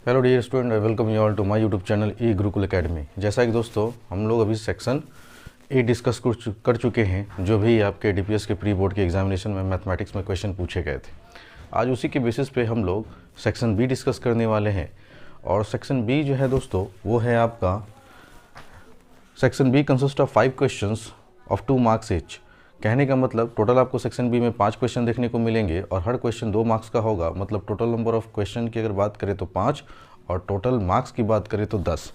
Hello dear student, welcome you all to my YouTube channel E Gurukul Academy. जैसा कि दोस्तों हम लोग अभी सेक्शन ए डिस्कस कर चुके हैं, जो भी आपके डीपीएस के प्री बोर्ड के एग्जामिनेशन में मैथमेटिक्स में क्वेश्चन पूछे गए थे। आज उसी के बेसिस पे हम लोग सेक्शन बी डिस्कस करने वाले हैं। और सेक्शन बी जो है दोस्तों वो है आपका section B consist of 5 questions of 2 marks each. कहने का मतलब टोटल आपको सेक्शन बी में 5 क्वेश्चन देखने को मिलेंगे और हर क्वेश्चन 2 मार्क्स का होगा। मतलब टोटल नंबर ऑफ क्वेश्चन की अगर बात करें तो 5 और टोटल मार्क्स की बात करें तो 10।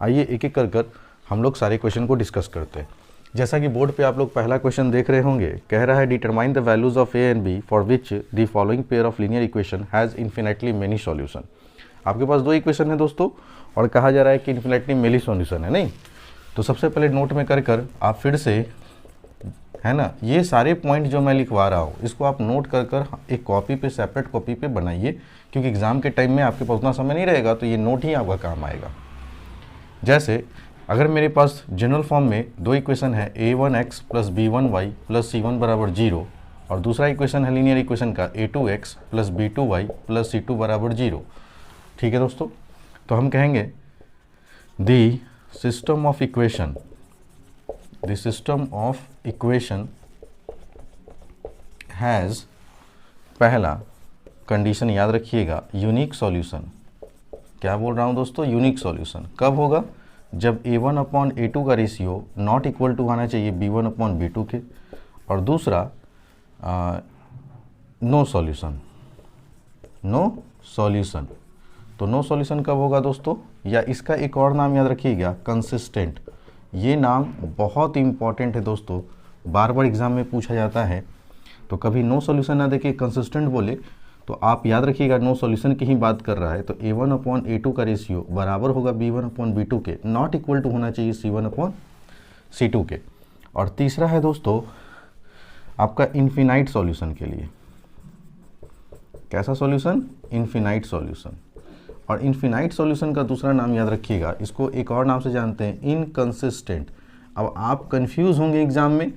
आइए एक एक कर हम लोग सारे क्वेश्चन को डिस्कस करते हैं। जैसा कि बोर्ड पे आप लोग पहला क्वेश्चन देख रहे होंगे, कह रहा है determine the values of A and B for which the following pair of linear equation has infinitely many solution. आपके पास 2 इक्वेशन है दोस्तों और कहा जा रहा है कि इन्फिनेटली मेनी सॉल्यूशन है। नहीं तो सबसे पहले नोट में कर आप फिर से, है ना, ये सारे पॉइंट जो मैं लिखवा रहा हूँ इसको आप नोट कर एक कॉपी पे, सेपरेट कॉपी पे बनाइए, क्योंकि एग्ज़ाम के टाइम में आपके पास उतना समय नहीं रहेगा तो ये नोट ही आपका काम आएगा। जैसे अगर मेरे पास जनरल फॉर्म में 2 इक्वेशन है a1x plus b1y plus c1 बराबर 0 और दूसरा इक्वेशन है लीनियर इक्वेशन का a2x plus b2y plus c2 बराबर 0। ठीक है दोस्तों, तो हम कहेंगे the system of equation, the system of equation has, पहला कंडीशन याद रखिएगा, यूनिक सॉल्यूशन। क्या बोल रहा हूँ दोस्तों? यूनिक सॉल्यूशन कब होगा? जब a1 अपॉन a2 का रेशियो नॉट इक्वल टू आना चाहिए b1 अपॉन b2 के। और दूसरा नो सॉल्यूशन, नो सॉल्यूशन। तो नो सॉल्यूशन कब होगा दोस्तों? या इसका एक और नाम याद रखिएगा, कंसिस्टेंट। ये नाम बहुत इंपॉर्टेंट है दोस्तों, बार बार एग्जाम में पूछा जाता है। तो कभी नो सॉल्यूशन ना देके कंसिस्टेंट बोले तो आप याद रखिएगा नो सॉल्यूशन की ही बात कर रहा है। तो a1 अपॉन a2 का रेशियो बराबर होगा b1 अपॉन b2 के, नॉट इक्वल टू होना चाहिए c1 अपॉन c2 के। और तीसरा है दोस्तों आपका इन्फिनाइट सॉल्यूशन के लिए। कैसा सॉल्यूशन? Infinite solution. और इन्फिनाइट सॉल्यूशन का दूसरा नाम याद रखिएगा, इसको एक और नाम से जानते हैं, इनकंसिस्टेंट। अब आप कंफ्यूज होंगे एग्जाम में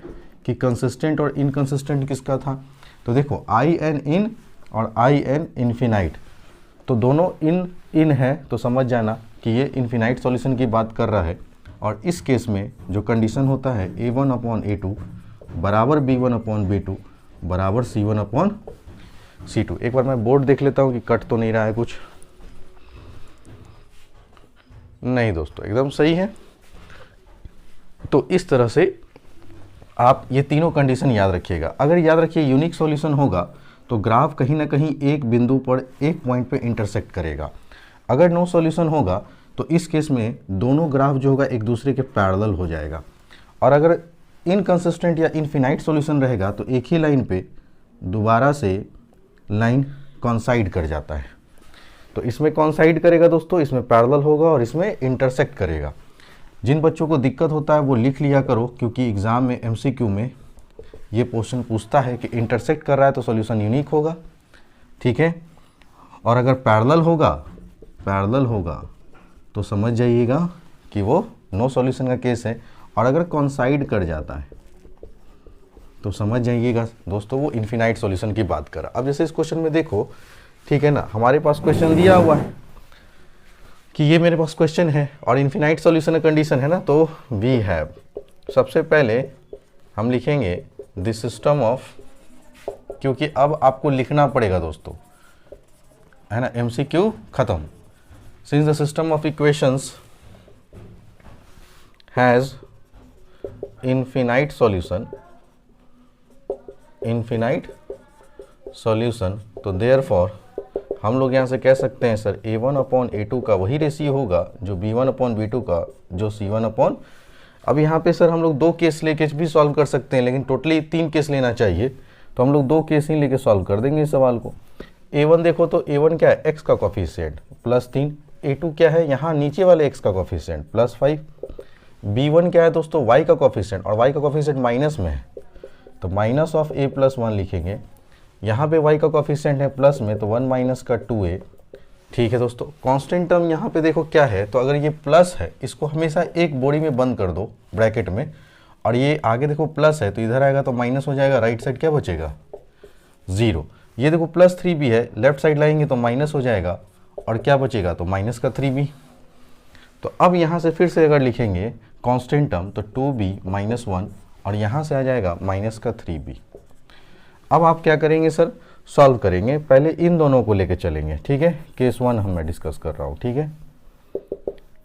कि कंसिस्टेंट और इनकंसिस्टेंट किसका था। तो देखो आई एन इन और आई एन इन्फिनाइट, तो दोनों इन है, तो समझ जाना कि ये इन्फिनाइट सॉल्यूशन की बात कर रहा है। और इस केस में जो कंडीशन होता है a1 अपॉन a2 बराबर b1 अपॉन b2 बराबर c1 अपॉन c2। एक बार मैं बोर्ड देख लेता हूँ कि कट तो नहीं रहा है कुछ। नहीं दोस्तों, एकदम सही है। तो इस तरह से आप ये तीनों कंडीशन याद रखिएगा। अगर याद रखिए यूनिक सॉल्यूशन होगा तो ग्राफ कहीं ना कहीं एक बिंदु पर, एक पॉइंट पे इंटरसेक्ट करेगा। अगर नो सॉल्यूशन होगा तो इस केस में दोनों ग्राफ जो होगा एक दूसरे के पैरेलल हो जाएगा। और अगर इनकंसिस्टेंट या इनफिनाइट सॉल्यूशन रहेगा तो एक ही लाइन पे दोबारा से लाइन कॉन्साइड कर जाता है। तो इसमें कॉन्साइड करेगा दोस्तों, इसमें पैरेलल होगा और इसमें इंटरसेक्ट करेगा। जिन बच्चों को दिक्कत होता है वो लिख लिया करो, क्योंकि एग्ज़ाम में एमसीक्यू में ये क्वेश्चन पूछता है कि इंटरसेक्ट कर रहा है तो सॉल्यूशन यूनिक होगा। ठीक है, और अगर पैरेलल होगा तो समझ जाइएगा कि वो नो सॉल्यूशन का केस है। और अगर कॉन्साइड कर जाता है तो समझ जाइएगा दोस्तों वो इन्फिनाइट सॉल्यूशन की बात कर रहा। अब जैसे इस क्वेश्चन में देखो, ठीक है ना, हमारे पास क्वेश्चन दिया हुआ है कि ये मेरे पास क्वेश्चन है और इन्फिनाइट सॉल्यूशन कंडीशन है ना, तो वी हैव, सबसे पहले हम लिखेंगे द सिस्टम ऑफ, क्योंकि अब आपको लिखना पड़ेगा दोस्तों, है ना, एमसीक्यू खत्म। Since the system of equations has infinite solution, तो देयरफॉर हम लोग यहाँ से कह सकते हैं सर a1 अपॉन a2 का वही रेशियो होगा जो b1 अपॉन b2 का, जो c1 अपॉन। अब यहाँ पे सर हम लोग 2 केस लेके भी सॉल्व कर सकते हैं, लेकिन टोटली 3 केस लेना चाहिए, तो हम लोग 2 केस ही लेके सॉल्व कर देंगे इस सवाल को। a1 देखो तो a1 क्या है, x का कोफिशिएंट +3, a2 क्या है, यहाँ नीचे वाले x का कोफिशिएंट +5, b1 क्या है दोस्तों, y का कोफिशिएंट, और y का कोफिशिएंट माइनस में है तो माइनस ऑफ a + 1 लिखेंगे। यहाँ पे y का कोफिशिएंट है प्लस में तो 1 माइनस का 2a। ठीक है दोस्तों, कांस्टेंट टर्म यहाँ पे देखो क्या है, तो अगर ये प्लस है इसको हमेशा एक बोरी में बंद कर दो ब्रैकेट में, और ये आगे देखो प्लस है तो इधर आएगा तो माइनस हो जाएगा, राइट साइड क्या बचेगा 0। ये देखो +3 भी है, लेफ्ट साइड लाएंगे तो माइनस हो जाएगा और क्या बचेगा, तो माइनस का 3b। तो अब यहाँ से फिर से अगर लिखेंगे कांस्टेंट टर्म तो 2b माइनस 1 और यहाँ से आ जाएगा माइनस का 3b। अब आप क्या करेंगे सर, सॉल्व करेंगे। पहले इन दोनों को लेके चलेंगे, ठीक है। केस 1 हम मैं डिस्कस कर रहा हूँ, ठीक है,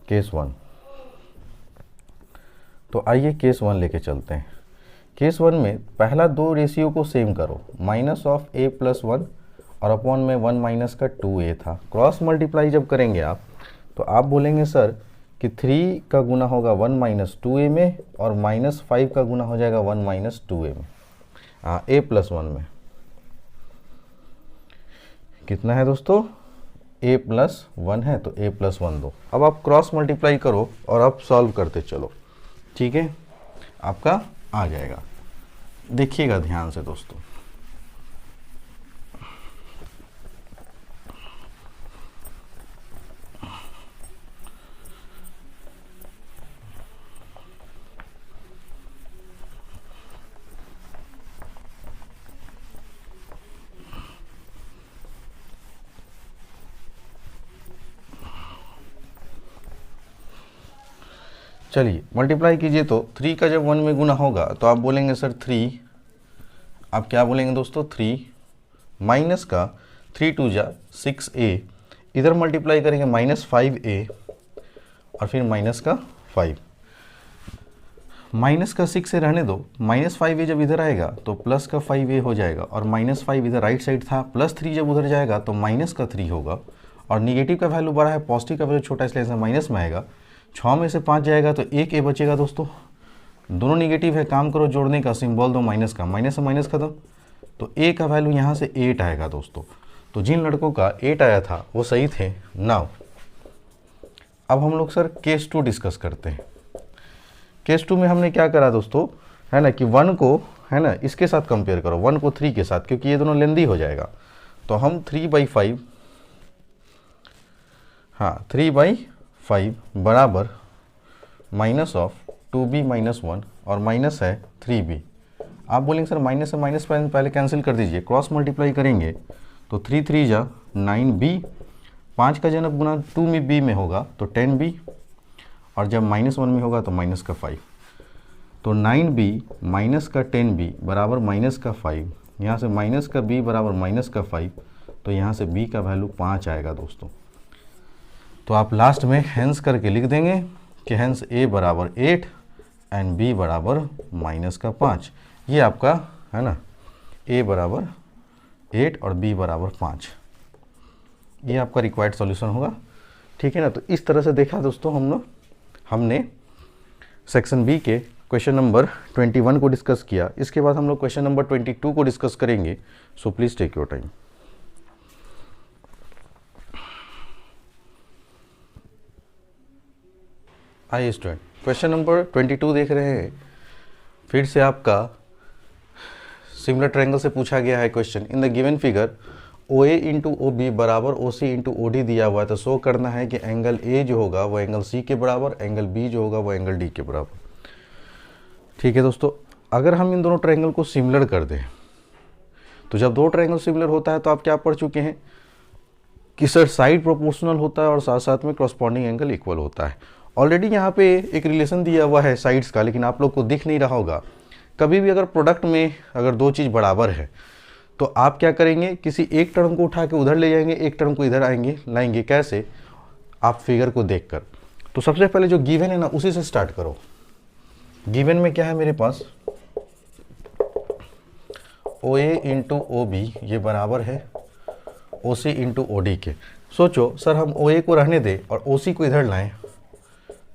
केस 1। तो आइए केस 1 लेके चलते हैं। केस 1 में पहला दो रेशियो को सेम करो, माइनस ऑफ a प्लस 1 और अपॉन में 1 माइनस का 2a था। क्रॉस मल्टीप्लाई जब करेंगे आप तो आप बोलेंगे सर कि 3 का गुना होगा 1 माइनस 2a में और माइनस 5 का गुना हो जाएगा 1 माइनस 2a में, a प्लस 1 में। कितना है दोस्तों, a प्लस 1 है तो a प्लस 1 दो। अब आप क्रॉस मल्टीप्लाई करो और आप सॉल्व करते चलो, ठीक है, आपका आ जाएगा। देखिएगा ध्यान से दोस्तों, चलिए मल्टीप्लाई कीजिए। तो 3 का जब 1 में गुना होगा तो आप बोलेंगे सर 3, आप क्या बोलेंगे दोस्तों 3 माइनस का 3 2 जा 6a, इधर मल्टीप्लाई करेंगे माइनस 5a और फिर माइनस का 5, माइनस का 6 से रहने दो, माइनस 5a जब इधर आएगा तो प्लस का 5a हो जाएगा और माइनस 5 इधर राइट साइड था, प्लस 3 जब उधर जाएगा तो माइनस का 3 होगा और निगेटिव का वैल्यू बड़ा है, पॉजिटिव का वैल्यू छोटा, इसलिए माइनस में आएगा। 6 में से 5 जाएगा तो एक a बचेगा दोस्तों, दोनों निगेटिव है, काम करो जोड़ने का, सिंबल दो माइनस का, माइनस से माइनस खत्म, तो a का वैल्यू यहाँ से 8 आएगा दोस्तों। तो जिन लड़कों का 8 आया था वो सही थे। नाउ अब हम लोग सर केस 2 डिस्कस करते हैं। केस 2 में हमने क्या करा दोस्तों, है ना, कि 1 को, है ना, इसके साथ कंपेयर करो, 1 को 3 के साथ, क्योंकि ये दोनों लेंदी हो जाएगा। तो हम 3/5, हाँ 3/5 बराबर माइनस ऑफ 2b माइनस 1 और माइनस है 3b। आप बोलेंगे सर माइनस से माइनस पहले कैंसिल कर दीजिए, क्रॉस मल्टीप्लाई करेंगे तो 3 3 जा 9b, 5 का जनक गुना 2 में b में होगा तो 10b और जब माइनस 1 में होगा तो माइनस का 5, तो 9b माइनस का 10b बराबर माइनस का 5, यहाँ से माइनस का b बराबर माइनस का 5, तो यहाँ से b का वैल्यू 5 आएगा दोस्तों। तो आप लास्ट में हैंस करके लिख देंगे कि हैंस a बराबर 8 एंड b बराबर माइनस का 5। ये आपका है ना, a बराबर 8 और b बराबर 5, ये आपका रिक्वायर्ड सॉल्यूशन होगा, ठीक है ना। तो इस तरह से देखा दोस्तों हमने सेक्शन बी के क्वेश्चन नंबर 21 को डिस्कस किया। इसके बाद हम लोग क्वेश्चन नंबर 22 को डिस्कस करेंगे, so please take your time. आइए स्टूडेंट, क्वेश्चन नंबर 22 देख रहे हैं। फिर से आपका सिमिलर ट्रायंगल से पूछा गया है question. In the given figure OA into OB बराबर OC इंटू OD दिया हुआ है, तो शो करना है कि एंगल A जो होगा वो एंगल C के बराबर, एंगल B जो होगा वो एंगल D के बराबर। ठीक है दोस्तों, अगर हम इन दोनों ट्रायंगल को सिमिलर कर दें तो जब दो ट्रायंगल सिमिलर होता है तो आप क्या पढ़ चुके हैं कि सर साइड प्रोपोर्शनल होता है और साथ साथ में करस्पॉन्डिंग एंगल इक्वल होता है। ऑलरेडी यहाँ पे एक रिलेशन दिया हुआ है साइड्स का, लेकिन आप लोग को दिख नहीं रहा होगा। कभी भी अगर प्रोडक्ट में अगर दो चीज़ बराबर है तो आप क्या करेंगे, किसी एक टर्म को उठा के उधर ले जाएंगे, एक टर्म को इधर लाएंगे। कैसे, आप फिगर को देखकर। तो सबसे पहले जो गिवन है ना उसी से स्टार्ट करो। गिवन में क्या है मेरे पास, OA इंटू OB ये बराबर है OC इंटू OD के। सोचो सर हम OA को रहने दें और OC को इधर लाएं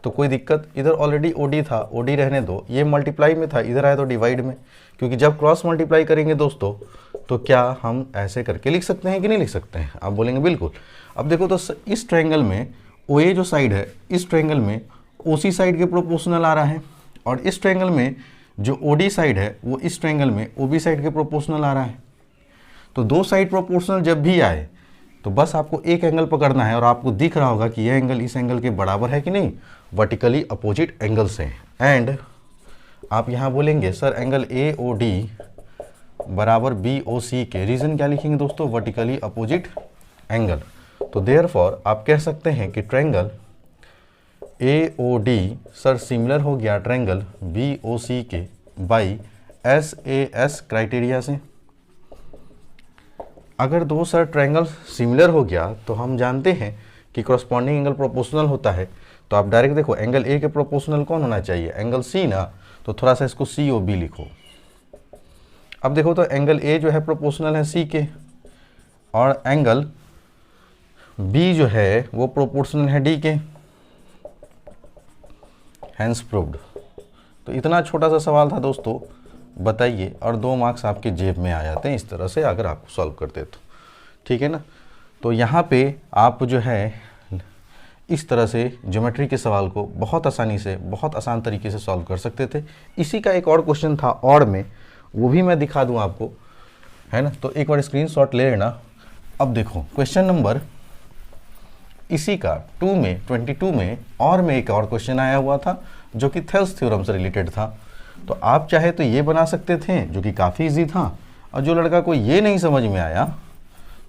तो कोई दिक्कत, इधर ऑलरेडी OD था, OD रहने दो, ये मल्टीप्लाई में था, इधर आया तो डिवाइड में, क्योंकि जब क्रॉस मल्टीप्लाई करेंगे दोस्तों तो क्या हम ऐसे करके लिख सकते हैं कि नहीं लिख सकते हैं, आप बोलेंगे बिल्कुल। अब देखो तो इस ट्रायंगल में OA जो साइड है, इस ट्रायंगल में OC साइड के प्रोपोर्शनल आ रहा है, और इस ट्रायंगल में जो OD साइड है वो इस ट्रायंगल में OB साइड के प्रोपोर्शनल आ रहा है। तो दो साइड प्रोपोर्शनल जब भी आए तो बस आपको एक एंगल पकड़ना है, और आपको दिख रहा होगा कि यह एंगल इस एंगल के बराबर है कि नहीं, वर्टिकली अपोजिट एंगल से। एंड आप यहाँ बोलेंगे सर एंगल AOD बराबर BOC के। रीज़न क्या लिखेंगे दोस्तों, वर्टिकली अपोजिट एंगल। तो देयरफॉर आप कह सकते हैं कि ट्रायंगल AOD सर सिमिलर हो गया ट्रायंगल BOC के बाई SAS क्राइटेरिया से। अगर दो सर ट्रायंगल सिमिलर हो गया तो हम जानते हैं कि कॉरस्पॉन्डिंग एंगल प्रोपोर्शनल होता है। तो आप डायरेक्ट देखो एंगल A के प्रोपोर्शनल कौन होना चाहिए, एंगल C ना, तो थोड़ा सा इसको COB लिखो। अब देखो तो एंगल A जो है प्रोपोर्शनल है C के और एंगल B जो है वो प्रोपोर्शनल है D के, हैंस प्रूव्ड। तो इतना छोटा सा सवाल था दोस्तों, बताइए, और 2 मार्क्स आपके जेब में आ जाते हैं इस तरह से अगर आपको सॉल्व करते तो, ठीक है ना। तो यहाँ पे आप जो है इस तरह से ज्योमेट्री के सवाल को बहुत आसानी से, बहुत आसान तरीके से सॉल्व कर सकते थे। इसी का एक और क्वेश्चन था और में, वो भी मैं दिखा दूँ आपको, है ना। तो एक बार स्क्रीनशॉट ले लेना। अब देखो क्वेश्चन नंबर इसी का 22 में और में एक और क्वेश्चन आया हुआ था जो कि थेल्स थ्योरम से रिलेटेड था। तो आप चाहे तो ये बना सकते थे जो कि काफ़ी इजी था, और जो लड़का को ये नहीं समझ में आया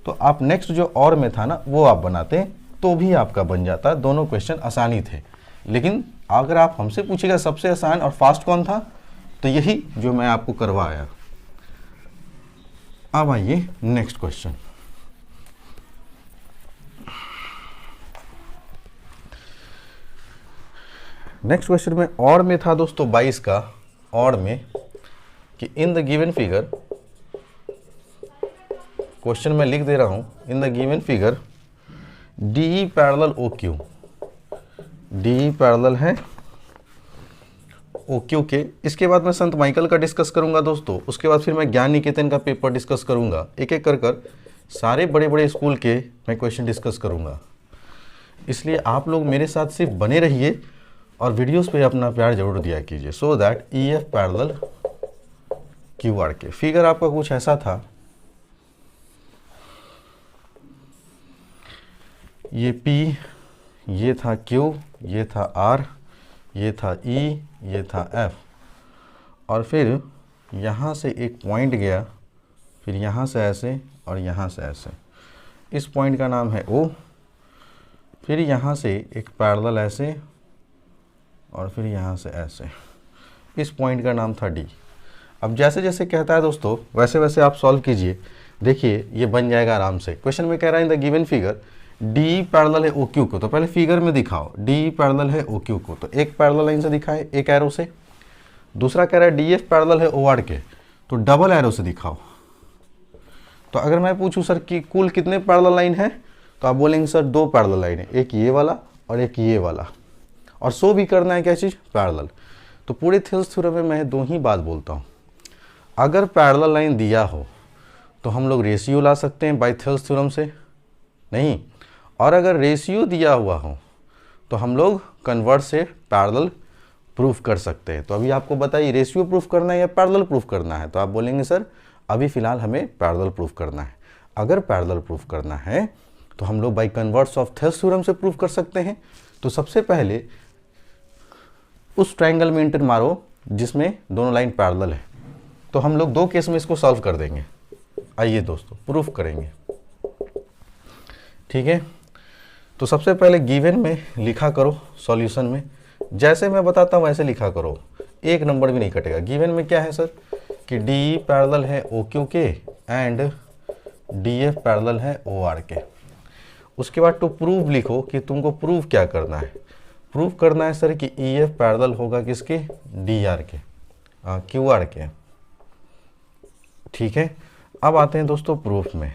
तो आप नेक्स्ट जो और में था ना वो आप बनाते तो भी आपका बन जाता। दोनों क्वेश्चन आसानी थे, लेकिन अगर आप हमसे पूछेगा सबसे आसान और फास्ट कौन था, तो यही जो मैं आपको करवाया। अब आइए नेक्स्ट क्वेश्चन। नेक्स्ट क्वेश्चन में और में था दोस्तों 22 का, और में कि in the given figure, question में लिख दे रहा हूं, in the given figure DE parallel OQ, DE parallel है OQ के। इसके बाद मैं संत माइकल का डिस्कस करूंगा दोस्तों, उसके बाद फिर मैं ज्ञान निकेतन का पेपर डिस्कस करूंगा। एक एक कर सारे बड़े बड़े स्कूल के मैं क्वेश्चन डिस्कस करूंगा। इसलिए आप लोग मेरे साथ सिर्फ बने रहिए और वीडियोस पे अपना प्यार जरूर दिया कीजिए, so that EF parallel QR के। फिगर आपका कुछ ऐसा था, ये P, ये था Q, ये था R, ये था E, ये था F, और फिर यहाँ से एक पॉइंट गया, फिर यहाँ से ऐसे और यहाँ से ऐसे। इस पॉइंट का नाम है O, फिर यहाँ से एक पैरेलल ऐसे और फिर यहाँ से ऐसे। इस पॉइंट का नाम था D। अब जैसे जैसे कहता है दोस्तों वैसे वैसे आप सॉल्व कीजिए, देखिए ये बन जाएगा आराम से। क्वेश्चन में कह रहा है in the given figure DE parallel है OQ को, तो पहले फिगर में दिखाओ DE पैरेलल है OQ को, तो एक पैरेलल लाइन से दिखाए एक एरो से। दूसरा कह रहा है DF पैरेलल है OR के, तो डबल एरो से दिखाओ। तो अगर मैं पूछूं सर कि कुल कितने पैरेलल लाइन है, तो आप बोलेंगे सर 2 पैरेलल लाइन है, एक ये वाला और एक ये वाला, और शो भी करना है क्या चीज़, पैरेलल। तो पूरे थेल्स थ्योरम में मैं 2 ही बात बोलता हूँ, अगर पैरेलल लाइन दिया हो तो हम लोग रेशियो ला सकते हैं बाय थेल्स थ्योरम से, नहीं, और अगर रेशियो दिया हुआ हो तो हम लोग कन्वर्ट से पैरेलल प्रूफ कर सकते हैं। तो अभी आपको बताइए रेशियो प्रूफ करना है या पैरेलल प्रूफ करना है, तो आप बोलेंगे सर अभी फ़िलहाल हमें पैरेलल प्रूफ करना है। अगर पैरेलल प्रूफ करना है तो हम लोग by converse of Thales theorem से प्रूफ कर सकते हैं। तो सबसे पहले उस ट्रायंगल में इंटर मारो जिसमें दोनों लाइन पैरेलल है, तो हम लोग 2 केस में इसको सॉल्व कर देंगे। आइए दोस्तों प्रूफ करेंगे, ठीक है। तो सबसे पहले गिवन में लिखा करो, सॉल्यूशन में जैसे मैं बताता हूँ वैसे लिखा करो, एक नंबर भी नहीं कटेगा। गिवन में क्या है सर कि DE पैरेलल है OQ के एंड DF पैरेलल है OR के। उसके बाद टू प्रूव लिखो कि तुमको प्रूव क्या करना है। प्रूव करना है सर कि EF पैरेलल होगा किसके, DR के, QR के, ठीक है। अब आते हैं दोस्तों प्रूफ में।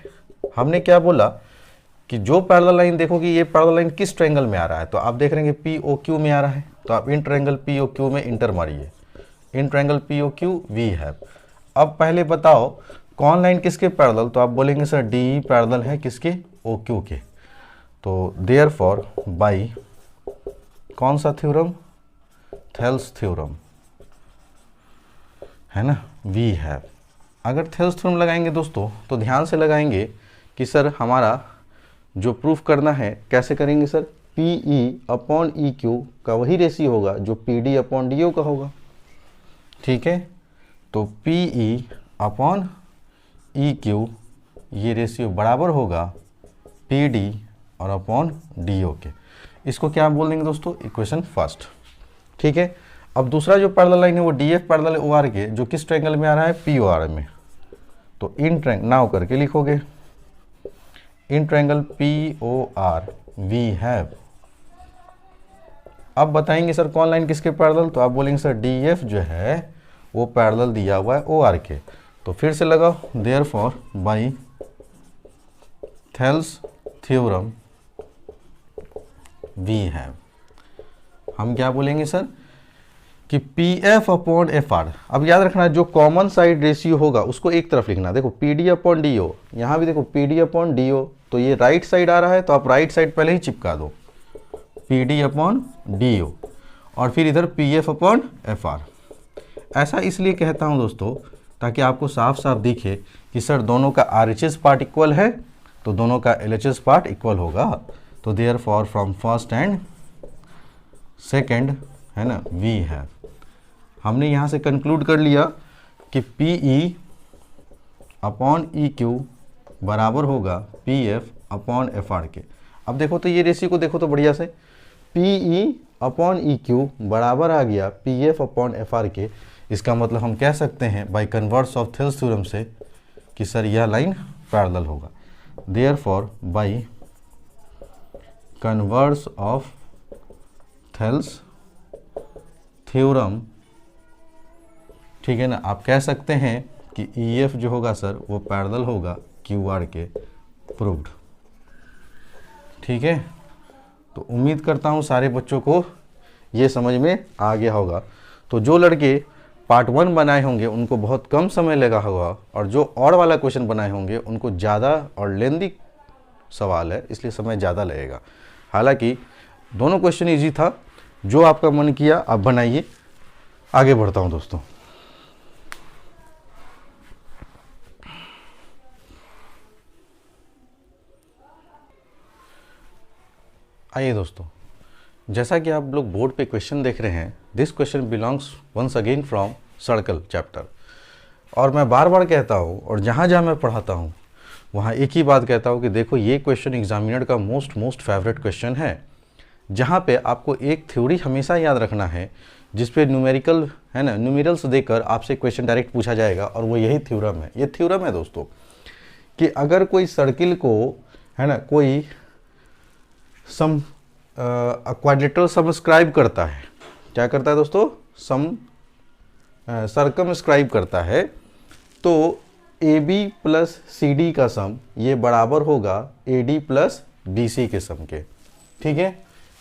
हमने क्या बोला कि जो पैरेलल लाइन देखो कि ये पैरेलल लाइन किस ट्रायंगल में आ रहा है, तो आप देख रहे हैं कि POQ में आ रहा है, तो आप इन ट्रायंगल POQ में इंटर मारिए, in triangle POQ we have. अब पहले बताओ कौन लाइन किसके पैरेलल, तो आप बोलेंगे सर DE पैरेलल है किसके, OQ के। तो देयरफॉर बाई कौन सा थ्योरम, थेल्स थ्योरम, है ना, वी हैव। अगर थेल्स थ्योरम लगाएंगे दोस्तों तो ध्यान से लगाएंगे कि सर हमारा जो प्रूफ करना है कैसे करेंगे सर, PE अपॉन EQ का वही रेशियो होगा जो PD अपॉन DO का होगा, ठीक है। तो PE अपॉन EQ ये रेशियो बराबर होगा PD और अपॉन डी ओ के। इसको क्या बोल देंगे दोस्तों, इक्वेशन फर्स्ट। ठीक है, अब दूसरा जो पैरेलल लाइन है वो D F parallel O R के, जो किस ट्रायंगल में आ रहा है, पी ओ आर में। तो इन ट्रायंगल नाउ करके लिखोगे, in triangle P O R we have. अब बताएंगे सर कौन लाइन किसके पैरेलल, तो आप बोलेंगे सर डी एफ जो है वो पैरेलल दिया हुआ है ओ आर के। तो फिर से लगाओ, therefore by Thales theorem we have, हम क्या बोलेंगे सर कि P F upon F R. अब याद रखना जो कॉमन साइड रेशियो होगा उसको एक तरफ लिखना। देखो P D upon D O, यहाँ भी देखो P D upon D O, तो ये राइट साइड आ रहा है तो आप राइट साइड पहले ही चिपका दो, P D upon D O, और फिर इधर P F upon F R. ऐसा इसलिए कहता हूँ दोस्तों ताकि आपको साफ साफ दिखे कि सर दोनों का R H S part equal है तो दोनों का L H S part equal होगा। तो therefore from first and second है ना वी हैव, हमने यहाँ से कंक्लूड कर लिया कि P E upon E Q बराबर होगा P F upon F are के। अब देखो तो ये रेशियो को देखो तो बढ़िया से, P E upon E Q बराबर आ गया P F upon F are के। इसका मतलब हम कह सकते हैं by converse of Thales theorem से कि सर यह लाइन पैरेलल होगा। Therefore by converse of Thales theorem, ठीक है ना, आप कह सकते हैं कि ई एफ जो होगा सर वो पैरेलल होगा क्यू आर के, प्रूव्ड। ठीक है, तो उम्मीद करता हूँ सारे बच्चों को ये समझ में आ गया होगा। तो जो लड़के पार्ट 1 बनाए होंगे उनको बहुत कम समय लगा होगा, और जो और वाला क्वेश्चन बनाए होंगे उनको ज़्यादा और लेंदी सवाल है इसलिए समय ज़्यादा लगेगा। हालांकि दोनों क्वेश्चन इजी था, जो आपका मन किया आप बनाइए। आगे बढ़ता हूँ दोस्तों। आइए दोस्तों, जैसा कि आप लोग बोर्ड पे क्वेश्चन देख रहे हैं, this question belongs once again from circle chapter. और मैं बार बार कहता हूँ और जहाँ जहाँ मैं पढ़ाता हूँ वहाँ एक ही बात कहता हूँ कि देखो ये क्वेश्चन एग्जामिनर का मोस्ट फेवरेट क्वेश्चन है, जहाँ पे आपको एक थ्योरी हमेशा याद रखना है जिस पे न्यूमेरिकल है ना, न्यूमेरल्स देकर आपसे क्वेश्चन डायरेक्ट पूछा जाएगा, और वो यही थ्योरम है। ये थ्योरम है दोस्तों कि अगर कोई सर्किल को है ना कोई सम क्वाड्रेटर सबस्क्राइब करता है, क्या करता है दोस्तों, सम सर्कमस्क्राइब करता है, तो A B plus C D का सम ये बराबर होगा A D plus B C के सम के। ठीक है,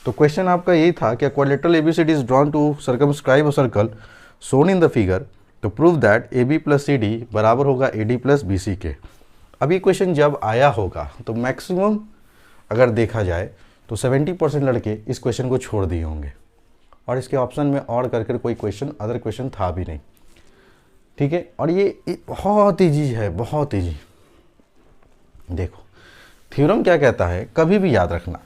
तो क्वेश्चन आपका यही था कि quadrilateral A B C D is drawn to circumscribe a circle shown in the figure, तो prove that A B plus C D बराबर होगा A D plus B C के। अभी क्वेश्चन जब आया होगा तो मैक्सिमम अगर देखा जाए तो 70% लड़के इस क्वेश्चन को छोड़ दिए होंगे, और इसके ऑप्शन में और करके कोई क्वेश्चन अदर क्वेश्चन था भी नहीं। ठीक है, और ये बहुत ईजी है, बहुत ईजी। देखो थ्योरम क्या कहता है, कभी भी याद रखना,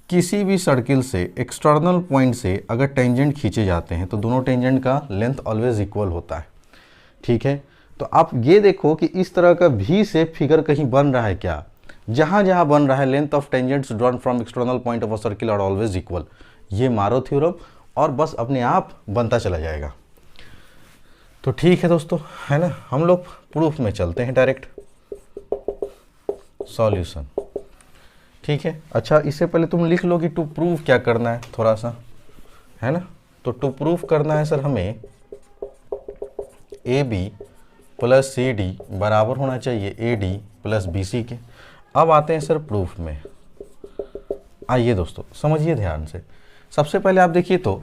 किसी भी सर्किल से एक्सटर्नल पॉइंट से अगर टेंजेंट खींचे जाते हैं तो दोनों टेंजेंट का लेंथ ऑलवेज इक्वल होता है। ठीक है, तो आप ये देखो कि इस तरह का भी से फिगर कहीं बन रहा है क्या, जहाँ जहाँ बन रहा है length of tangents drawn from external point of a circle are always equal. ये मारो थ्योरम और बस अपने आप बनता चला जाएगा। तो ठीक है दोस्तों, है ना, हम लोग प्रूफ में चलते हैं डायरेक्ट, सॉल्यूशन। ठीक है, अच्छा इससे पहले तुम लिख लो कि टू प्रूफ क्या करना है थोड़ा सा, है ना। तो टू प्रूफ करना है सर हमें A B plus C D बराबर होना चाहिए A D plus B C के। अब आते हैं सर प्रूफ में। आइए दोस्तों समझिए ध्यान से। सबसे पहले आप देखिए तो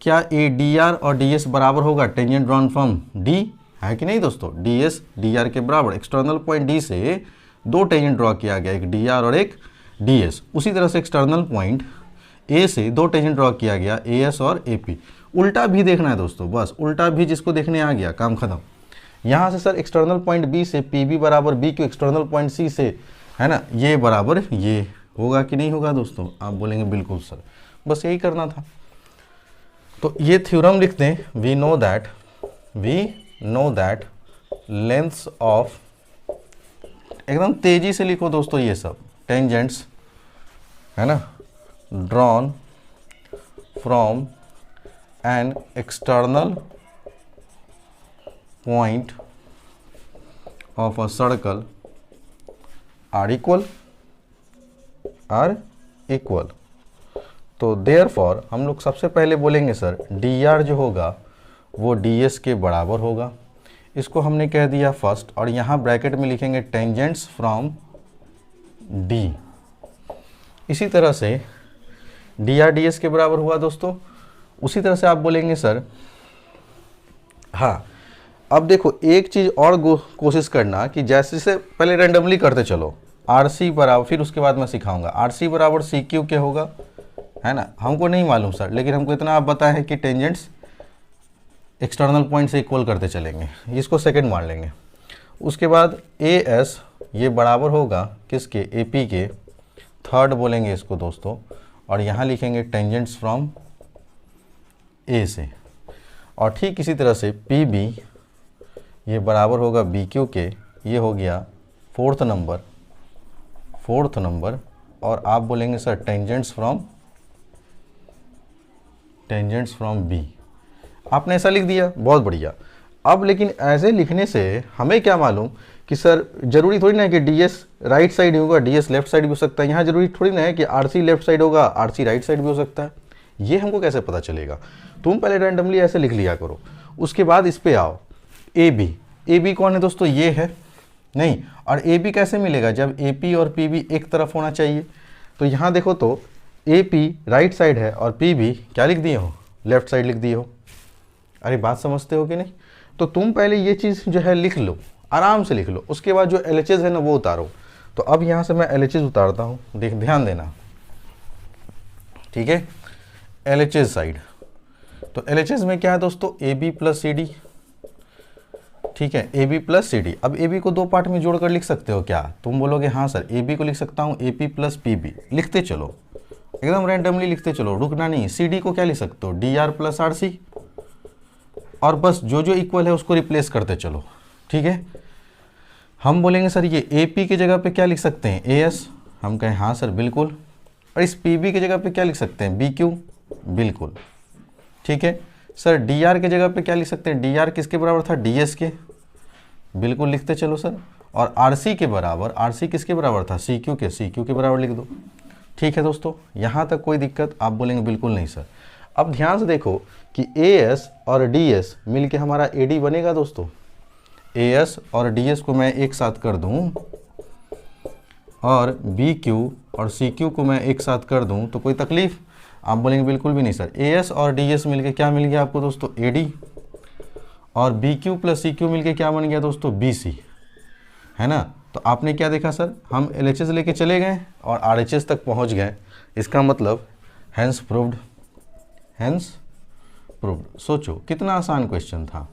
क्या ए डी आर और डी एस बराबर होगा टेंजेंट ड्रॉन फ्रॉम डी, है कि नहीं दोस्तों। डी एस डी आर के बराबर, एक्सटर्नल पॉइंट डी से दो टेंजेंट ड्रॉ किया गया, एक डी आर और एक डी एस। उसी तरह से एक्सटर्नल पॉइंट ए से दो टेंजेंट ड्रॉ किया गया, ए एस और ए पी। उल्टा भी देखना है दोस्तों, बस उल्टा भी जिसको देखने आ गया काम खत्म। यहाँ से सर एक्सटर्नल पॉइंट बी से पी बी बराबर B Q, external point C से है ना ये बराबर ये होगा कि नहीं होगा दोस्तों। आप बोलेंगे बिल्कुल सर, बस यही करना था। तो ये थ्योरम लिखते हैं, we know that lengths of, एकदम तेजी से लिखो दोस्तों ये सब, टेंजेंट्स है ना, drawn from an external point of a circle are equal. तो देयरफॉर हम लोग सबसे पहले बोलेंगे सर डी आर जो होगा वो डी एस के बराबर होगा। इसको हमने कह दिया फर्स्ट, और यहाँ ब्रैकेट में लिखेंगे टेंजेंट्स फ्रॉम डी। इसी तरह से डी आर डी एस के बराबर हुआ दोस्तों। उसी तरह से आप बोलेंगे सर, हाँ अब देखो एक चीज़ और कोशिश करना कि जैसे से पहले रैंडमली करते चलो, आर सी बराबर, फिर उसके बाद मैं सिखाऊंगा आर सी बराबर सी क्यू क्या होगा, है ना, हमको नहीं मालूम सर, लेकिन हमको इतना आप बताएं कि टेंजेंट्स एक्सटर्नल पॉइंट से इक्वल करते चलेंगे, इसको सेकंड मान लेंगे। उसके बाद ए एस ये बराबर होगा किसके, ए पी के, थर्ड बोलेंगे इसको दोस्तों, और यहाँ लिखेंगे टेंजेंट्स फ्रॉम ए से। और ठीक इसी तरह से पी बी ये बराबर होगा बी क्यू के, ये हो गया फोर्थ नंबर, और आप बोलेंगे सर टेंजेंट्स फ्रॉम बी। आपने ऐसा लिख दिया, बहुत बढ़िया। अब लेकिन ऐसे लिखने से हमें क्या मालूम कि सर जरूरी थोड़ी ना है कि डी एस राइट साइड ही होगा, डी एस लेफ्ट साइड भी हो सकता है। यहाँ जरूरी थोड़ी ना है कि आर सी लेफ्ट साइड होगा, आर सी राइट साइड भी हो सकता है। ये हमको कैसे पता चलेगा? तुम पहले रैंडमली ऐसे लिख लिया करो, उसके बाद इस पे आओ। ए बी कौन है दोस्तों, ये है नहीं, और ए बी कैसे मिलेगा जब ए पी और पी बी एक तरफ होना चाहिए। तो यहाँ देखो तो ए पी राइट साइड है और पी बी क्या लिख दिए हो, लेफ्ट साइड लिख दिए हो। अरे बात समझते हो कि नहीं? तो तुम पहले ये चीज़ जो है लिख लो, आराम से लिख लो, उसके बाद जो एल एच एस है ना वो उतारो। तो अब यहाँ से मैं एल एच एस उतारता हूँ, ध्यान देना, ठीक है। एल एच एस साइड, तो एल एच एस में क्या है दोस्तों, A B plus C D, ठीक है, A B plus C D. अब ए बी को दो पार्ट में जोड़कर लिख सकते हो क्या? तुम बोलोगे हाँ सर, ए बी को लिख सकता हूँ A P plus P B. लिखते चलो, एकदम रैंडमली लिखते चलो, रुकना नहीं। सी डी को क्या लिख सकते हो, D R plus R C, और बस जो जो इक्वल है उसको रिप्लेस करते चलो, ठीक है। हम बोलेंगे सर ये ए पी की जगह पे क्या लिख सकते हैं, ए एस, हम कहें हाँ सर बिल्कुल। और इस पी बी की जगह पे क्या लिख सकते हैं, बी क्यू, बिल्कुल, ठीक है। सर डी आर की जगह पे क्या लिख सकते हैं, डी आर किसके बराबर था, डी एस के, बिल्कुल लिखते चलो सर। और आर सी के बराबर, आर सी किसके बराबर था, सी क्यू के, सी क्यू के बराबर लिख दो, ठीक है दोस्तों। यहाँ तक कोई दिक्कत? आप बोलेंगे बिल्कुल नहीं सर। अब ध्यान से देखो कि ए एस और डी एस मिल के हमारा ए डी बनेगा दोस्तों। ए एस और डी एस को मैं एक साथ कर दूँ और बी क्यू और सी क्यू को मैं एक साथ कर दूँ तो कोई तकलीफ? आप बोलेंगे बिल्कुल भी नहीं सर। ए एस और डी एस मिल के क्या मिल गया आपको दोस्तों, ए डी, और B Q plus C Q मिल के क्या बन गया दोस्तों, बी सी, है ना। तो आपने क्या देखा सर, हम एल एच एस लेके चले गए और आर एच एस तक पहुँच गए। इसका मतलब हैंस प्रूव्ड, हैंस प्रूव्ड। सोचो कितना आसान क्वेश्चन था,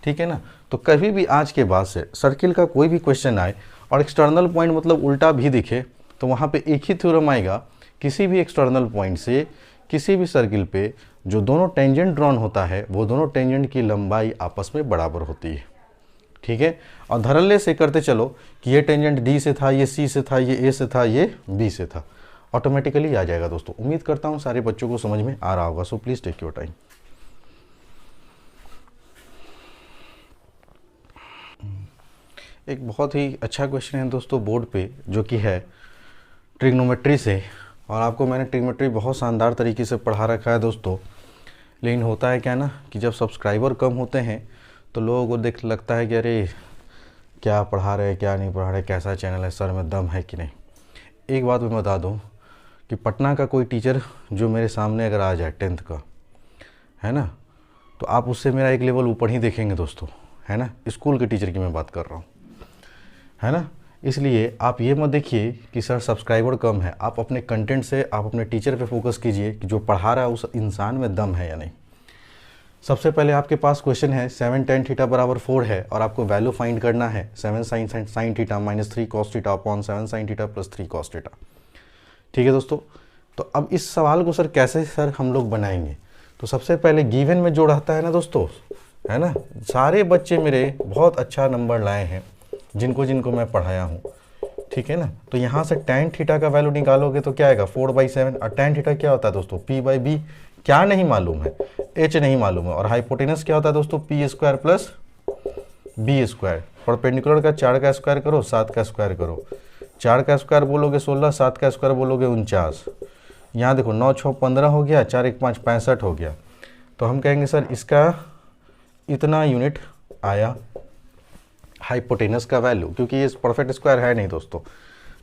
ठीक है ना। तो कभी भी आज के बाद से सर्किल का कोई भी क्वेश्चन आए और एक्सटर्नल पॉइंट मतलब उल्टा भी दिखे तो वहाँ पे एक ही थ्योरम आएगा, किसी भी एक्सटर्नल पॉइंट से किसी भी सर्किल पे जो दोनों टेंजेंट ड्रॉन होता है वो दोनों टेंजेंट की लंबाई आपस में बराबर होती है, ठीक है। और धड़ल्ले से करते चलो कि ये टेंजेंट डी से था, ये सी से था, ये ए से था, ये बी से था, ऑटोमेटिकली आ जाएगा दोस्तों। उम्मीद करता हूँ सारे बच्चों को समझ में आ रहा होगा। So please take your time. एक बहुत ही अच्छा क्वेश्चन है दोस्तों बोर्ड पे, जो कि है ट्रिग्नोमेट्री से, और आपको मैंने ट्रिग्नोमेट्री बहुत शानदार तरीके से पढ़ा रखा है दोस्तों। लेकिन होता है क्या ना कि जब सब्सक्राइबर कम होते हैं तो लोगों को देख लगता है कि अरे क्या पढ़ा रहे, क्या नहीं पढ़ा रहे, कैसा चैनल है, सर में दम है कि नहीं। एक बात मैं बता दूं कि पटना का कोई टीचर जो मेरे सामने अगर आ जाए 10th का, है ना, तो आप उससे मेरा एक लेवल ऊपर ही देखेंगे दोस्तों, है ना। स्कूल के टीचर की मैं बात कर रहा हूँ, है ना। इसलिए आप ये मत देखिए कि सर सब्सक्राइबर कम है, आप अपने कंटेंट से, आप अपने टीचर पे फोकस कीजिए कि जो पढ़ा रहा है उस इंसान में दम है या नहीं। सबसे पहले आपके पास क्वेश्चन है 7 tan थीटा बराबर 4 है और आपको वैल्यू फाइंड करना है 7 sin theta minus 3 cos theta upon 7 sin theta plus 3 cos theta, ठीक है दोस्तों। तो अब इस सवाल को सर कैसे सर हम लोग बनाएंगे? तो सबसे पहले गिवन में जो रहता है ना दोस्तों, है ना, सारे बच्चे मेरे बहुत अच्छा नंबर लाए हैं जिनको जिनको मैं पढ़ाया हूँ। ठीक है ना। तो यहाँ से tan थीटा का वैल्यू निकालोगे तो क्या आएगा 4/7। और tan थीटा क्या होता है दोस्तों p/b, क्या नहीं मालूम है, h नहीं मालूम है। और हाइपोटेनस क्या होता है दोस्तों p² प्लस b²। परपेंडिकुलर का 4 का स्क्वायर करो, 7 का स्क्वायर करो, 4 का स्क्वायर बोलोगे 16, 7 का स्क्वायर बोलोगे 49। यहाँ देखो 9 6 15 हो गया, 4 1 5 65 हो गया। तो हम कहेंगे सर इसका इतना यूनिट आया हाइपोटेनस का वैल्यू, क्योंकि ये परफेक्ट स्क्वायर है नहीं दोस्तों।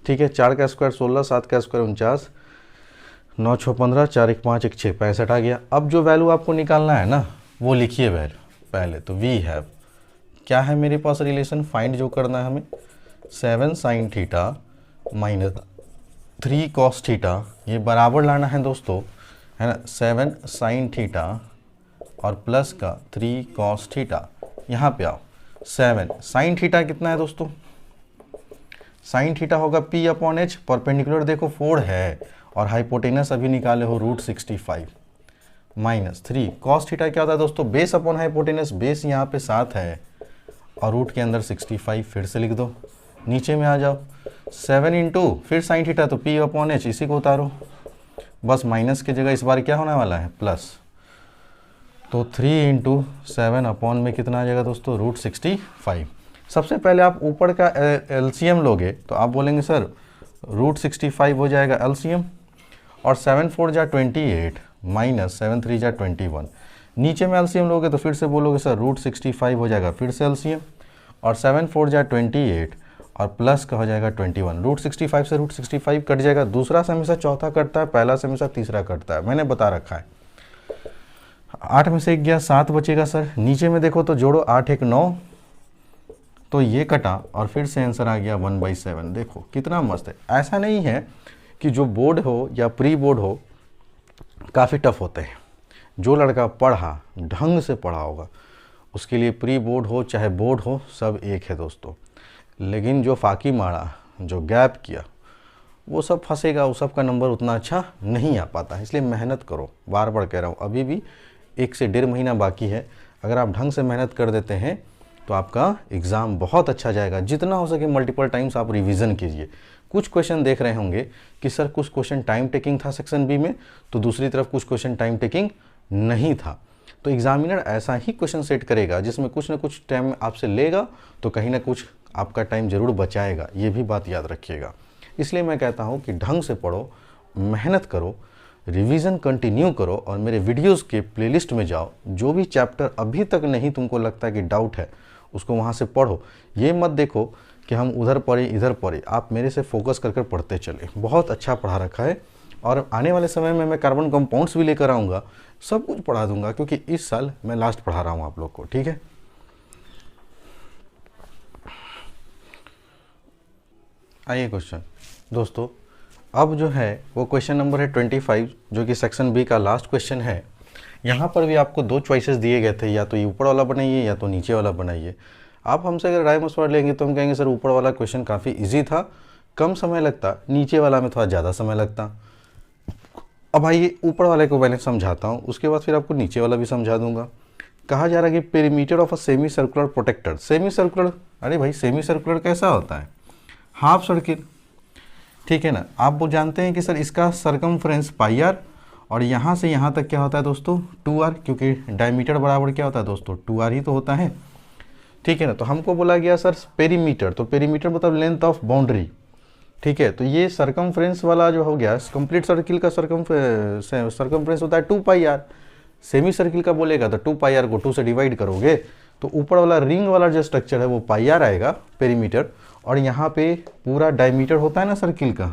ठीक है, 4 का स्क्वायर 16, 7 का स्क्वायर 49, 9 6 15, 4 1 5 1 6 65 आ गया। अब जो वैल्यू आपको निकालना है ना वो लिखिए वैल्यू पहले। तो वी हैव, क्या है मेरे पास रिलेशन, फाइंड जो करना है हमें 7 sin theta minus 3 cos theta, ये बराबर लाना है दोस्तों, है ना। 7 sin थीटा और प्लस का 3 cos थीटा। यहाँ पे आओ, 7 sin थीटा कितना है दोस्तों, sin थीटा होगा p/h, परपेंडिकुलर देखो 4 है और हाइपोटेनस अभी निकाले हो √65 माइनस 3 cos थीटा क्या होता है दोस्तों, बेस अपॉन हाइपोटेनस, बेस यहाँ पे 7 है और रूट के अंदर 65। फिर से लिख दो, नीचे में आ जाओ, 7 इंटू फिर sin थीटा तो p/h, इसी को उतारो, बस माइनस की जगह इस बार क्या होने वाला है प्लस। तो 3 इंटू 7 अपॉन में कितना आ जाएगा दोस्तों √65। सबसे पहले आप ऊपर का एलसीएम लोगे तो आप बोलेंगे सर √65 हो जाएगा एलसीएम, और 7 4 जा 28 माइनस 7 3 जा 21। नीचे में एलसीएम लोगे तो फिर से बोलोगे सर √65 हो जाएगा, फिर से एलसीएम, और 7 4 जा 28 और प्लस का हो जाएगा 21। √65 से √65 कट जाएगा। दूसरा से हमेशा चौथा कटता है, पहला से हमेशा तीसरा कटता है, मैंने बता रखा है। 8 में से 1 गया, 7 बचेगा सर। नीचे में देखो तो जोड़ो, 8 1 9, तो ये कटा और फिर से आंसर आ गया 1/7। देखो कितना मस्त है। ऐसा नहीं है कि जो बोर्ड हो या प्री बोर्ड हो काफ़ी टफ होते हैं। जो लड़का पढ़ा, ढंग से पढ़ा होगा, उसके लिए प्री बोर्ड हो चाहे बोर्ड हो सब एक है दोस्तों। लेकिन जो फाकी मारा, जो गैप किया, वो सब फंसेगा, वो सब का नंबर उतना अच्छा नहीं आ पाता है। इसलिए मेहनत करो, बार बार कह रहा हूँ, अभी भी 1 से 1.5 महीना बाकी है। अगर आप ढंग से मेहनत कर देते हैं तो आपका एग्ज़ाम बहुत अच्छा जाएगा। जितना हो सके मल्टीपल टाइम्स आप रिवीजन कीजिए। कुछ क्वेश्चन देख रहे होंगे कि सर कुछ क्वेश्चन टाइम टेकिंग था सेक्शन बी में, तो दूसरी तरफ कुछ क्वेश्चन टाइम टेकिंग नहीं था। तो एग्जामिनर ऐसा ही क्वेश्चन सेट करेगा जिसमें कुछ ना कुछ टाइम आपसे लेगा, तो कहीं ना कुछ आपका टाइम ज़रूर बचाएगा। ये भी बात याद रखिएगा। इसलिए मैं कहता हूँ कि ढंग से पढ़ो, मेहनत करो, रिवीजन कंटिन्यू करो, और मेरे वीडियोस के प्लेलिस्ट में जाओ। जो भी चैप्टर अभी तक नहीं तुमको लगता है कि डाउट है, उसको वहाँ से पढ़ो। ये मत देखो कि हम उधर पढ़े इधर पढ़े, आप मेरे से फोकस कर पढ़ते चले। बहुत अच्छा पढ़ा रखा है, और आने वाले समय में मैं कार्बन कंपाउंड्स भी लेकर आऊँगा, सब कुछ पढ़ा दूंगा, क्योंकि इस साल मैं लास्ट पढ़ा रहा हूँ आप लोग को। ठीक है, आइए क्वेश्चन दोस्तों। अब जो है वो क्वेश्चन नंबर है 25, जो कि सेक्शन बी का लास्ट क्वेश्चन है। यहाँ पर भी आपको 2 चॉइसेस दिए गए थे, या तो ये ऊपर वाला बनाइए या तो नीचे वाला बनाइए। आप हमसे अगर राय मशवरा लेंगे तो हम कहेंगे सर ऊपर वाला क्वेश्चन काफ़ी इजी था, कम समय लगता, नीचे वाला में थोड़ा ज़्यादा समय लगता। अब आइए ऊपर वाले को पहले समझाता हूँ, उसके बाद फिर आपको नीचे वाला भी समझा दूंगा। कहा जा रहा है कि perimeter of a semi circular protector. Semi circular, अरे भाई सेमी सर्कुलर कैसा होता है, हाफ सर्किल, ठीक है ना। आप वो जानते हैं कि सर इसका सरकमफ्रेंस πr, और यहाँ से यहाँ तक क्या होता है दोस्तों 2r, क्योंकि डायमीटर बराबर क्या होता है दोस्तों 2r ही तो होता है, ठीक है ना। तो हमको बोला गया सर पेरीमीटर, तो पेरीमीटर मतलब लेंथ ऑफ बाउंड्री, ठीक है। तो ये सरकमफ्रेंस वाला जो हो गया, कंप्लीट सर्किल का सरकमफ्रेंस होता है 2πr। सेमी सर्किल का बोलेगा तो 2πr को 2 से डिवाइड करोगे तो ऊपर वाला रिंग वाला जो स्ट्रक्चर है वो πr आएगा पेरीमीटर, और यहाँ पे पूरा डायमीटर होता है ना सर्किल का,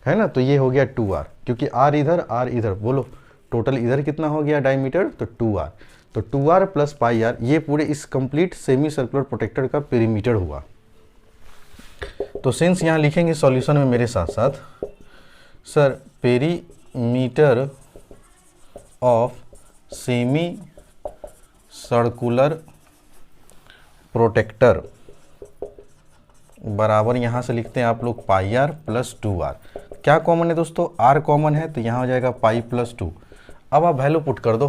है ना। तो ये हो गया 2r, क्योंकि r इधर, बोलो टोटल इधर कितना हो गया डायमीटर, तो 2r। तो 2r प्लस πr, ये पूरे इस कंप्लीट सेमी सर्कुलर प्रोटेक्टर का पेरीमीटर हुआ। तो सिंस यहाँ लिखेंगे सॉल्यूशन में मेरे साथ साथ, sir perimeter of semi circular protector बराबर, यहाँ से लिखते हैं आप लोग πr प्लस 2r। क्या कॉमन है दोस्तों, r कॉमन है, तो यहाँ हो जाएगा पाई प्लस 2। अब आप वैल्यू पुट कर दो।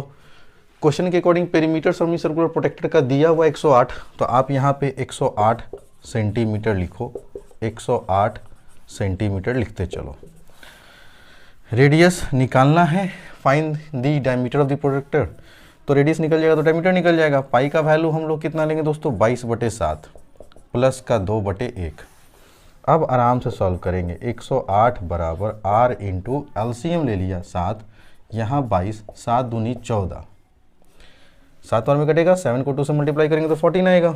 क्वेश्चन के according perimeter semi circular protector का दिया हुआ 108, तो आप यहाँ पे 108 सेंटीमीटर लिखो, 108 सेंटीमीटर लिखते चलो। रेडियस निकालना है, find the diameter of the protractor. तो रेडियस निकल जाएगा तो डायमीटर निकल जाएगा। पाई का वैल्यू हम लोग कितना लेंगे दोस्तों, 22/7 प्लस का 2/1। अब आराम से सॉल्व करेंगे। 108 बराबर r इंटू एलसीएम ले लिया 7, यहाँ 22, 7 दूनी 14, 7 और में कटेगा, 7 को 2 से मल्टीप्लाई करेंगे तो 14 आएगा।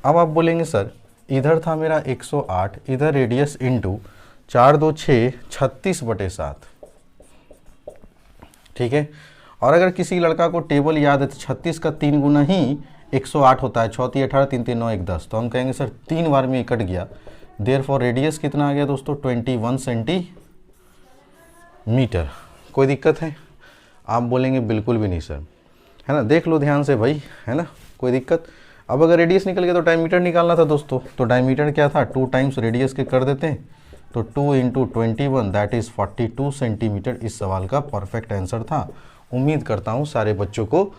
अब आप बोलेंगे सर इधर था मेरा 108, इधर रेडियस इंटू 4 2 6, 36/7, ठीक है। और अगर किसी लड़का को टेबल याद है तो 36 का 3 गुना ही 108 होता है, 6 3 18, 3 3 9 1 10, तो हम कहेंगे सर 3 बार में कट गया, देयरफॉर रेडियस कितना आ गया दोस्तों, 21 सेंटीमीटर। कोई दिक्कत है? आप बोलेंगे बिल्कुल भी नहीं सर, है ना, देख लो ध्यान से भाई, है ना, कोई दिक्कत। अब अगर रेडियस निकल गया तो डायमीटर निकालना था दोस्तों, तो डायमीटर क्या था, 2 टाइम्स रेडियस के कर देते हैं, तो 2 इंटू 21 दैट इज़ 42 सेंटीमीटर इस सवाल का परफेक्ट आंसर था। उम्मीद करता हूँ सारे बच्चों को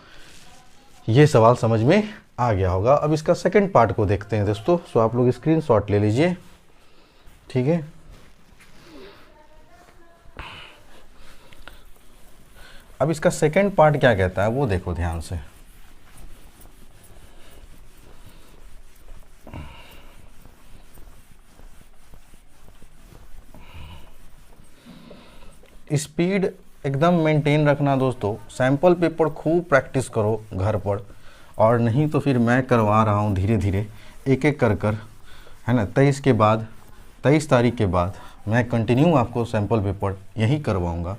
ये सवाल समझ में आ गया होगा। अब इसका सेकंड पार्ट को देखते हैं दोस्तों। सो आप लोग स्क्रीनशॉट ले लीजिए, ठीक है। अब इसका सेकंड पार्ट क्या कहता है वो देखो ध्यान से। स्पीड एकदम मेंटेन रखना दोस्तों, सैंपल पेपर खूब प्रैक्टिस करो घर पर, और नहीं तो फिर मैं करवा रहा हूँ धीरे धीरे एक एक कर, है ना। 23 तारीख के बाद मैं कंटिन्यू आपको सैंपल पेपर यही करवाऊँगा,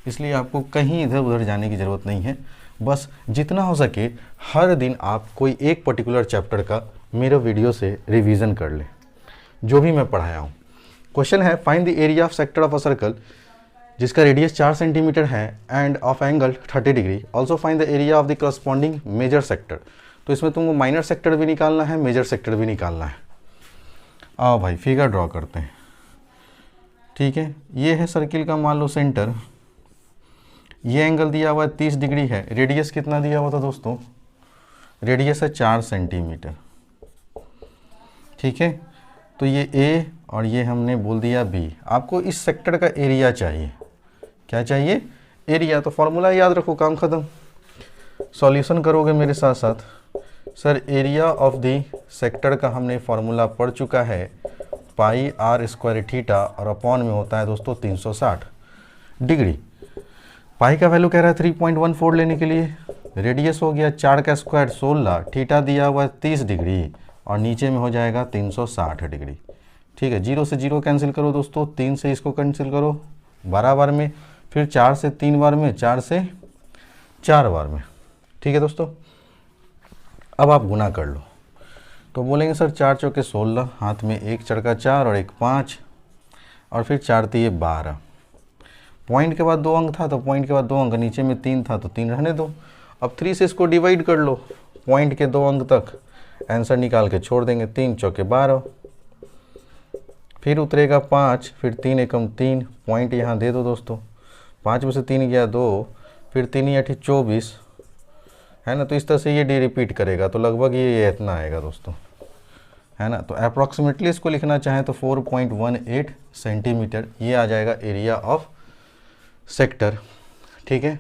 इसलिए आपको कहीं इधर उधर जाने की ज़रूरत नहीं है। बस जितना हो सके हर दिन आप कोई एक पर्टिकुलर चैप्टर का मेरे वीडियो से रिवीजन कर लें, जो भी मैं पढ़ाया हूँ। क्वेश्चन है find the area of sector of a circle जिसका रेडियस 4 सेंटीमीटर है and of angle 30 degree, also find the area of the corresponding major sector. तो इसमें तुमको माइनर सेक्टर भी निकालना है, मेजर सेक्टर भी निकालना है। आओ भाई फिगर ड्रॉ करते हैं, ठीक है। ये है सर्किल का मान लो सेंटर, ये एंगल दिया हुआ है 30 डिग्री है, रेडियस कितना दिया हुआ था दोस्तों, रेडियस है 4 सेंटीमीटर, ठीक है। तो ये ए और ये हमने बोल दिया बी। आपको इस सेक्टर का एरिया चाहिए, क्या चाहिए, एरिया। तो फॉर्मूला याद रखो, काम खत्म। सॉल्यूशन करोगे मेरे साथ साथ। Sir area of the sector का हमने फॉर्मूला पढ़ चुका है, पाई r स्क्वायर थीटा, और अपॉन में होता है दोस्तों 360 डिग्री। पाई का वैल्यू कह रहा है 3.14 लेने के लिए, रेडियस हो गया 4 का स्क्वायर 16, थीटा दिया हुआ है 30 डिग्री, और नीचे में हो जाएगा 360 डिग्री, ठीक है। 0 से 0 कैंसिल करो दोस्तों, 3 से इसको कैंसिल करो 12 बार में, फिर 4 से 3 बार में, 4 से 4 बार में, ठीक है दोस्तों। अब आप गुना कर लो, तो बोलेंगे सर 4 चौके 16, हाथ में 1 चढ़का 4 और 1 5, और फिर 4 तिये 12। पॉइंट के बाद 2 अंक था तो पॉइंट के बाद 2 अंक, नीचे में 3 था तो 3 रहने दो। अब 3 से इसको डिवाइड कर लो, पॉइंट के 2 अंक तक आंसर निकाल के छोड़ देंगे, 3 चौके 12, फिर उतरेगा 5, फिर 3 एकम 3, पॉइंट यहाँ दे दो दोस्तों, 5 में से 3 गया 2, फिर 3 8 24, है ना। तो इस तरह से ये डी रिपीट करेगा, तो लगभग ये इतना आएगा दोस्तों, है ना। तो अप्रॉक्सीमेटली इसको लिखना चाहें तो 4.18 सेंटीमीटर ये आ जाएगा एरिया ऑफ सेक्टर, ठीक है।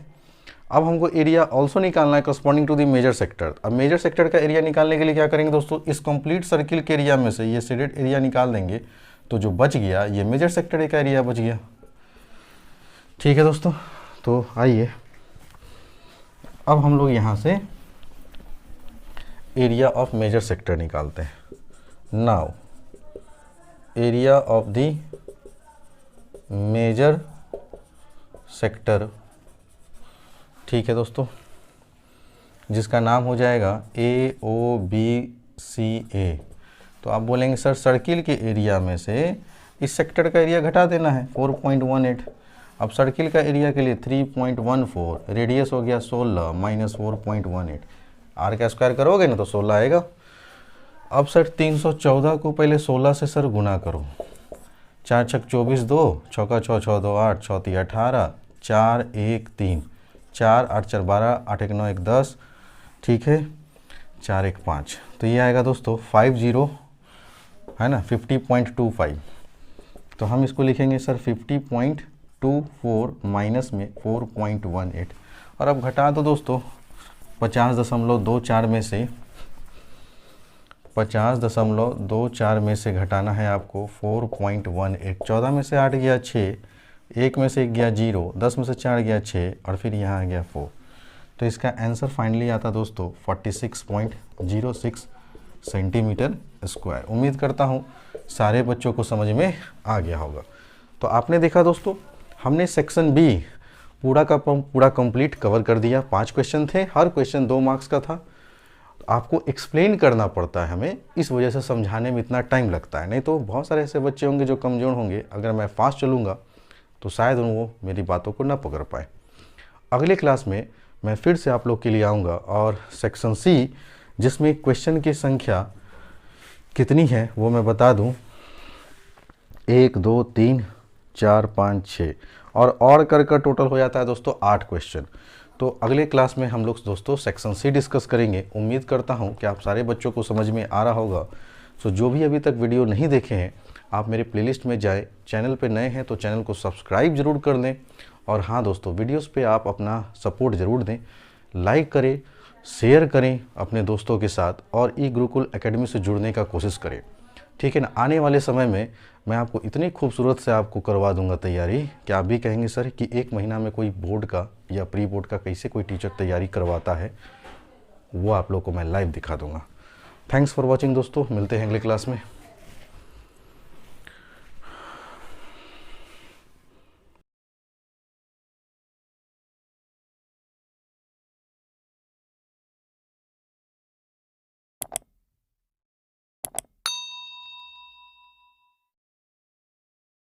अब हमको एरिया ऑल्सो निकालना है corresponding to the major sector. अब मेजर सेक्टर का एरिया निकालने के लिए क्या करेंगे दोस्तों, इस कंप्लीट सर्किल के एरिया में से ये शेडेड एरिया निकाल देंगे, तो जो बच गया ये मेजर सेक्टर का एरिया बच गया, ठीक है दोस्तों। तो आइए अब हम लोग यहाँ से एरिया ऑफ मेजर सेक्टर निकालते हैं। Now area of the major sector, ठीक है दोस्तों, जिसका नाम हो जाएगा AOBCA। तो आप बोलेंगे सर सर्किल के एरिया में से इस सेक्टर का एरिया घटा देना है 4.18। अब सर्किल का एरिया के लिए 3.14, रेडियस हो गया 16 माइनस 4.18, आर का स्क्वायर करोगे ना तो 16 आएगा। अब सर 314 को पहले 16 से सर गुना करो, 4 छक 24, 2 चौका 6 6 2 8, 6 3 18, 4 1 3, 4 8 4 12, 8 1 9 1 10, ठीक है, 4 1 5। तो ये आएगा दोस्तों है ना 50.25, तो हम इसको लिखेंगे सर 50.24 माइनस में 4.18। और अब घटा दो दोस्तों 50.24 में से 50.24 में से घटाना है आपको 4.18। 14 में से 8 गया 6, 1 में से 1 गया 0, 10 में से 4 गया 6 और फिर यहाँ आ गया 4। तो इसका आंसर फाइनली आता दोस्तों 46.06 सेंटीमीटर स्क्वायर। उम्मीद करता हूँ सारे बच्चों को समझ में आ गया होगा। तो आपने देखा दोस्तों, हमने सेक्शन बी पूरा का पूरा कंप्लीट कवर कर दिया। 5 क्वेश्चन थे, हर क्वेश्चन 2 मार्क्स का था। आपको एक्सप्लेन करना पड़ता है हमें, इस वजह से समझाने में इतना टाइम लगता है। नहीं तो बहुत सारे ऐसे बच्चे होंगे जो कमज़ोर होंगे, अगर मैं फास्ट चलूँगा तो शायद वो मेरी बातों को ना पकड़ पाए। अगले क्लास में मैं फिर से आप लोग के लिए आऊँगा और सेक्शन सी जिसमें क्वेश्चन की संख्या कितनी है वो मैं बता दूँ, 1 2 3 4 5 6 और कर टोटल हो जाता है दोस्तों 8 क्वेश्चन। तो अगले क्लास में हम लोग दोस्तों सेक्शन सी डिस्कस करेंगे। उम्मीद करता हूं कि आप सारे बच्चों को समझ में आ रहा होगा। सो जो भी अभी तक वीडियो नहीं देखे हैं, आप मेरे प्लेलिस्ट में जाएं। चैनल पे नए हैं तो चैनल को सब्सक्राइब ज़रूर कर दें। और हाँ दोस्तों, वीडियोस पे आप अपना सपोर्ट ज़रूर दें, लाइक करें, शेयर करें अपने दोस्तों के साथ और ई गुरुकुल एकेडमी से जुड़ने का कोशिश करें, ठीक है ना। आने वाले समय में मैं आपको इतनी खूबसूरत से आपको करवा दूंगा तैयारी कि आप भी कहेंगे सर कि 1 महीना में कोई बोर्ड का या प्री बोर्ड का कैसे कोई टीचर तैयारी करवाता है, वो आप लोग को मैं लाइव दिखा दूंगा। थैंक्स फॉर वॉचिंग दोस्तों, मिलते हैं अगले क्लास में।